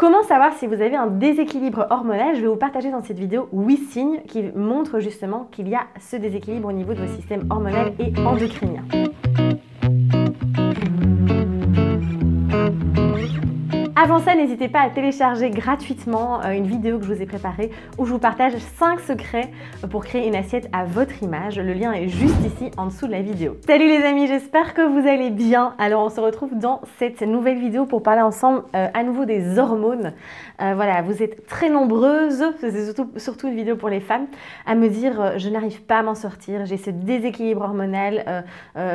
Comment savoir si vous avez un déséquilibre hormonal? Je vais vous partager dans cette vidéo 8 signes qui montrent justement qu'il y a ce déséquilibre au niveau de vos systèmes hormonal et endocrinien. Avant ça, n'hésitez pas à télécharger gratuitement une vidéo que je vous ai préparée où je vous partage 5 secrets pour créer une assiette à votre image. Le lien est juste ici en dessous de la vidéo. Salut les amis, j'espère que vous allez bien. Alors on se retrouve dans cette nouvelle vidéo pour parler ensemble à nouveau des hormones. Voilà, vous êêtes très nombreuses, c'est surtout une vidéo pour les femmes, à me dire je n'arrive pas à m'en sortir, j'ai ce déséquilibre hormonal,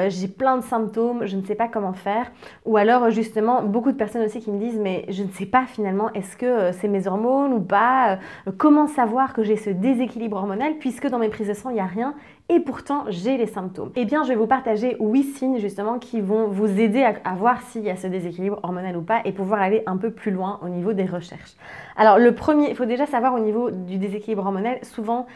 j'ai plein de symptômes, je ne sais pas comment faire. Ou alors justement, beaucoup de personnes aussi qui me disent mais je ne sais pas finalement, est-ce que c'est mes hormones ou pas? Comment savoir que j'ai ce déséquilibre hormonal puisque dans mes prises de sang, il n'y a rien et pourtant j'ai les symptômes? Eh bien, je vais vous partager 8 signes justement qui vont vous aider à voir s'il y a ce déséquilibre hormonal ou pas et pouvoir aller un peu plus loin au niveau des recherches. Alors le premier, il faut déjà savoir au niveau du déséquilibre hormonal, souvent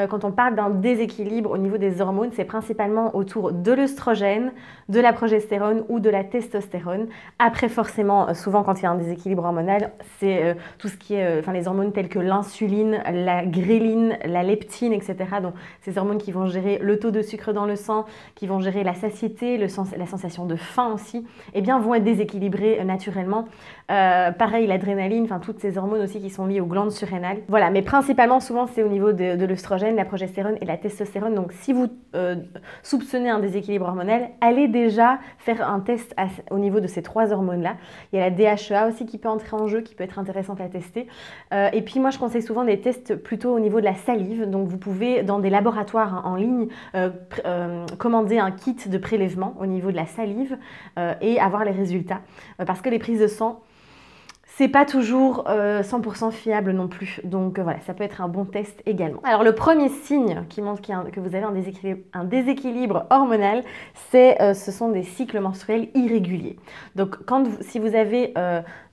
quand on parle d'un déséquilibre au niveau des hormones, c'est principalement autour de l'œstrogène, de la progestérone ou de la testostérone. Après forcément, souvent quand il y a un déséquilibre hormonal, c'est tout ce qui est, les hormones telles que l'insuline, la gréline, la leptine, etc. Donc ces hormones qui vont gérer le taux de sucre dans le sang, qui vont gérer la satiété, la sensation de faim aussi, eh bien vont être déséquilibrées naturellement. Pareil, l'adrénaline, toutes ces hormones aussi qui sont liées aux glandes surrénales. Voilà, mais principalement souvent c'est au niveau de l'œstrogène, la progestérone et la testostérone. Donc si vous soupçonnez un déséquilibre hormonal, allez déjà faire un test au niveau de ces 3 hormones-là. Il y a la DHEA aussi qui peut entrer en jeu, qui peut être intéressante à tester. Et puis moi je conseille souvent des tests plutôt au niveau de la salive. Donc vous pouvez dans des laboratoires en ligne commander un kit de prélèvement au niveau de la salive et avoir les résultats. Parce que les prises de sang, c'est pas toujours 100% fiable non plus. Donc voilà, ça peut être un bon test également. Alors le premier signe qui montre que vous avez un déséquilibre hormonal, ce sont des cycles menstruels irréguliers. Donc si vous avez,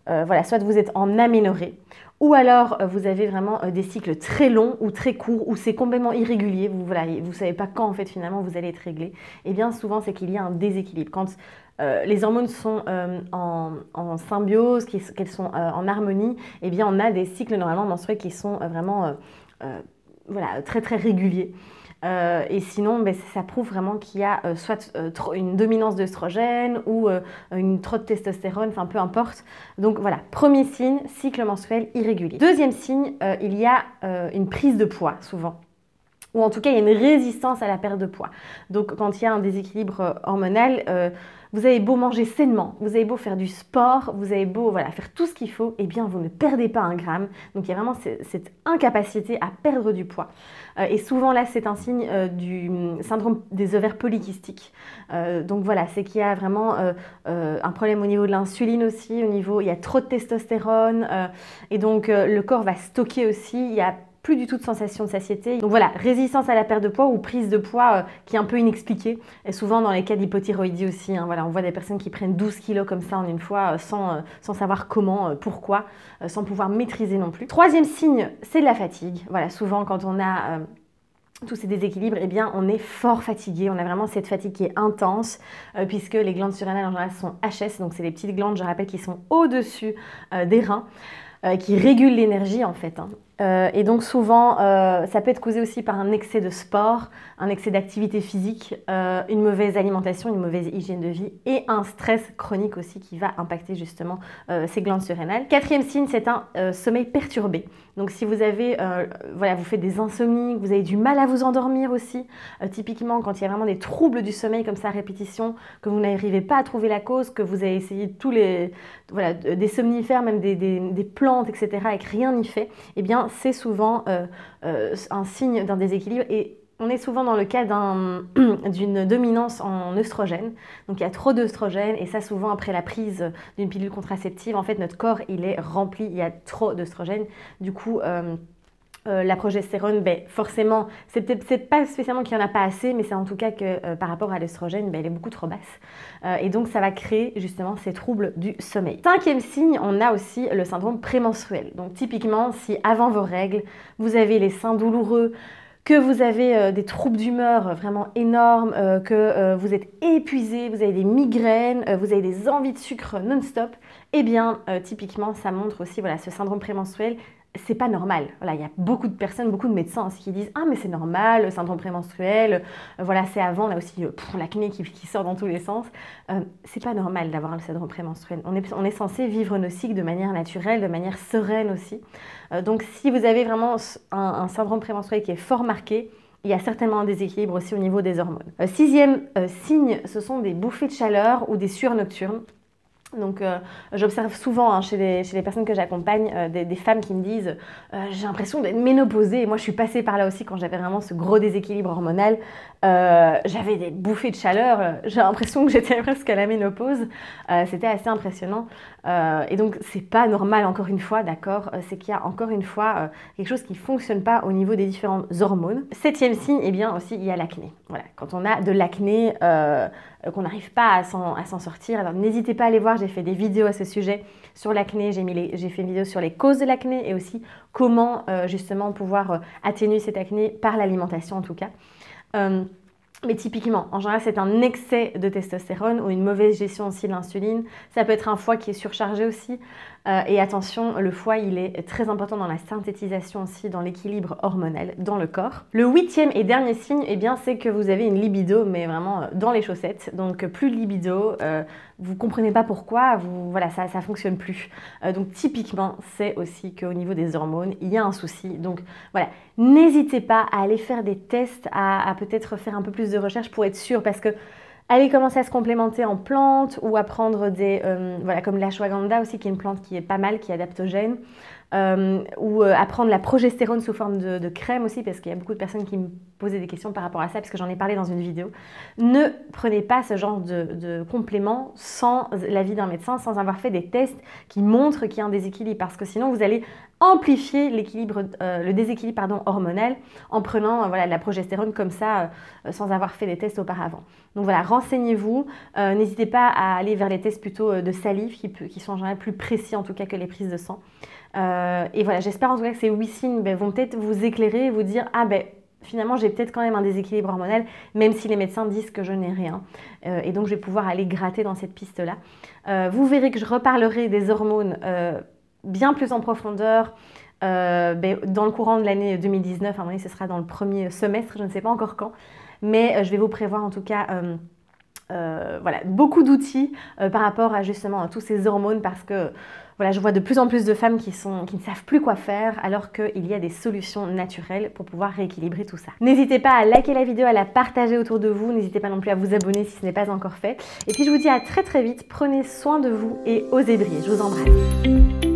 soit vous êtes en aménorrhée, ou alors vous avez vraiment des cycles très longs ou très courts, ou c'est complètement irrégulier, vous savez pas quand en fait finalement vous allez être réglé, et bien souvent c'est qu'il y a un déséquilibre. Quand les hormones sont en symbiose, qu'elles sont en harmonie, et bien on a des cycles normalement menstruels qui sont vraiment très très réguliers. Et sinon, ça prouve vraiment qu'il y a soit une dominance d'œstrogène ou trop de testostérone, peu importe. Donc voilà, premier signe, cycle menstruel irrégulier. Deuxième signe, il y a une prise de poids souvent. Ou en tout cas, il y a une résistance à la perte de poids. Donc quand il y a un déséquilibre hormonal, vous avez beau manger sainement, vous avez beau faire du sport, vous avez beau faire tout ce qu'il faut, eh bien vous ne perdez pas un gramme. Donc il y a vraiment cette incapacité à perdre du poids. Et souvent là, c'est un signe du syndrome des ovaires polykystiques. Donc voilà, c'est qu'il y a vraiment un problème au niveau de l'insuline aussi, il y a trop de testostérone, et donc le corps va stocker aussi, il y a plus du tout de sensation de satiété. Donc voilà, résistance à la perte de poids ou prise de poids qui est un peu inexpliquée. Et souvent dans les cas d'hypothyroïdie aussi, on voit des personnes qui prennent 12 kilos comme ça en une fois sans savoir comment, pourquoi, sans pouvoir maîtriser non plus. Troisième signe, c'est de la fatigue. Voilà, souvent quand on a tous ces déséquilibres, eh bien on est fort fatigué, on a vraiment cette fatigue qui est intense puisque les glandes surrénales en général sont HS, donc c'est les petites glandes, je rappelle, qui sont au-dessus des reins, qui régulent l'énergie en fait. Et donc souvent, ça peut être causé aussi par un excès de sport, un excès d'activité physique, une mauvaise alimentation, une mauvaise hygiène de vie et un stress chronique aussi qui va impacter justement ces glandes surrénales. Quatrième signe, c'est un sommeil perturbé. Donc si vous avez, vous faites des insomnies, vous avez du mal à vous endormir aussi, typiquement quand il y a vraiment des troubles du sommeil comme ça à répétition, que vous n'arrivez pas à trouver la cause, que vous avez essayé des somnifères, même des plantes, etc. et que rien n'y fait, eh bien c'est souvent un signe d'un déséquilibre et on est souvent dans le cas d'une dominance en œstrogène. Donc il y a trop d'œstrogène et ça souvent après la prise d'une pilule contraceptive, en fait notre corps il est rempli, il y a trop d'œstrogène. Du coup la progestérone, forcément, c'est pas spécialement qu'il n'y en a pas assez, mais c'est en tout cas que par rapport à l'œstrogène, elle est beaucoup trop basse. Et donc, ça va créer justement ces troubles du sommeil. Cinquième signe, on a aussi le syndrome prémenstruel. Donc, typiquement, si avant vos règles, vous avez les seins douloureux, que vous avez des troubles d'humeur vraiment énormes, que vous êtes épuisé, vous avez des migraines, vous avez des envies de sucre non-stop, eh bien typiquement ça montre aussi voilà, ce syndrome prémenstruel. C'est pas normal. Voilà, il y a beaucoup de personnes, beaucoup de médecins aussi qui disent « Ah mais c'est normal, le syndrome prémenstruel, voilà c'est avant, on a aussi l'acné qui sort dans tous les sens. C'est pas normal d'avoir le syndrome prémenstruel. On est censé vivre nos cycles de manière naturelle, de manière sereine aussi. Donc si vous avez vraiment un syndrome prémenstruel qui est fort marqué, il y a certainement un déséquilibre aussi au niveau des hormones. Sixième signe, ce sont des bouffées de chaleur ou des sueurs nocturnes. Donc j'observe souvent chez les personnes que j'accompagne des femmes qui me disent j'ai l'impression d'être ménopausée, et moi je suis passée par là aussi quand j'avais vraiment ce gros déséquilibre hormonal, j'avais des bouffées de chaleur, j'ai l'impression que j'étais presque à la ménopause, c'était assez impressionnant et donc c'est pas normal encore une fois, d'accord, c'est qu'il y a encore une fois quelque chose qui fonctionne pas au niveau des différentes hormones. Septième signe, eh bien aussi il y a l'acné. Voilà, quand on a de l'acné, qu'on n'arrive pas à s'en sortir, alors n'hésitez pas à aller voir, j'ai fait des vidéos à ce sujet sur l'acné, j'ai fait une vidéo sur les causes de l'acné et aussi comment justement pouvoir atténuer cette acné par l'alimentation en tout cas. Mais typiquement, en général, c'est un excès de testostérone ou une mauvaise gestion aussi de l'insuline. Ça peut être un foie qui est surchargé aussi. Et attention, le foie, il est très important dans la synthétisation aussi, dans l'équilibre hormonal dans le corps. Le huitième et dernier signe, eh bien, c'est que vous avez une libido, mais vraiment dans les chaussettes. Donc, plus de libido, vous ne comprenez pas pourquoi, voilà, ça ne fonctionne plus. Donc, typiquement, c'est aussi qu'au niveau des hormones, il y a un souci. Donc, voilà, n'hésitez pas à aller faire des tests, à peut-être faire un peu plus de recherche pour être sûr, parce que allez commencer à se complémenter en plantes ou à prendre des, voilà, comme l'ashwagandha aussi, qui est une plante qui est pas mal, qui est adaptogène, ou à prendre la progestérone sous forme de crème aussi, parce qu'il y a beaucoup de personnes qui me posaient des questions par rapport à ça, parce que j'en ai parlé dans une vidéo. Ne prenez pas ce genre de complément sans l'avis d'un médecin, sans avoir fait des tests qui montrent qu'il y a un déséquilibre, parce que sinon vous allez amplifier le déséquilibre hormonal en prenant voilà, de la progestérone comme ça, sans avoir fait des tests auparavant. Donc voilà, renseignez-vous, n'hésitez pas à aller vers les tests plutôt de salive qui sont en général plus précis en tout cas que les prises de sang. Et voilà, j'espère en tout cas que ces 8 signes vont peut-être vous éclairer et vous dire « Ah ben finalement j'ai peut-être quand même un déséquilibre hormonal, même si les médecins disent que je n'ai rien. Et donc je vais pouvoir aller gratter dans cette piste-là. Vous verrez que je reparlerai des hormones bien plus en profondeur dans le courant de l'année 2019, à mon avis ce sera dans le premier semestre, je ne sais pas encore quand, mais je vais vous prévoir en tout cas voilà, beaucoup d'outils par rapport à justement à tous ces hormones, parce que voilà, je vois de plus en plus de femmes qui ne savent plus quoi faire, alors qu'il y a des solutions naturelles pour pouvoir rééquilibrer tout ça. N'hésitez pas à liker la vidéo, à la partager autour de vous, n'hésitez pas non plus à vous abonner si ce n'est pas encore fait. Et puis je vous dis à très très vite, prenez soin de vous et osez briller. Je vous embrasse.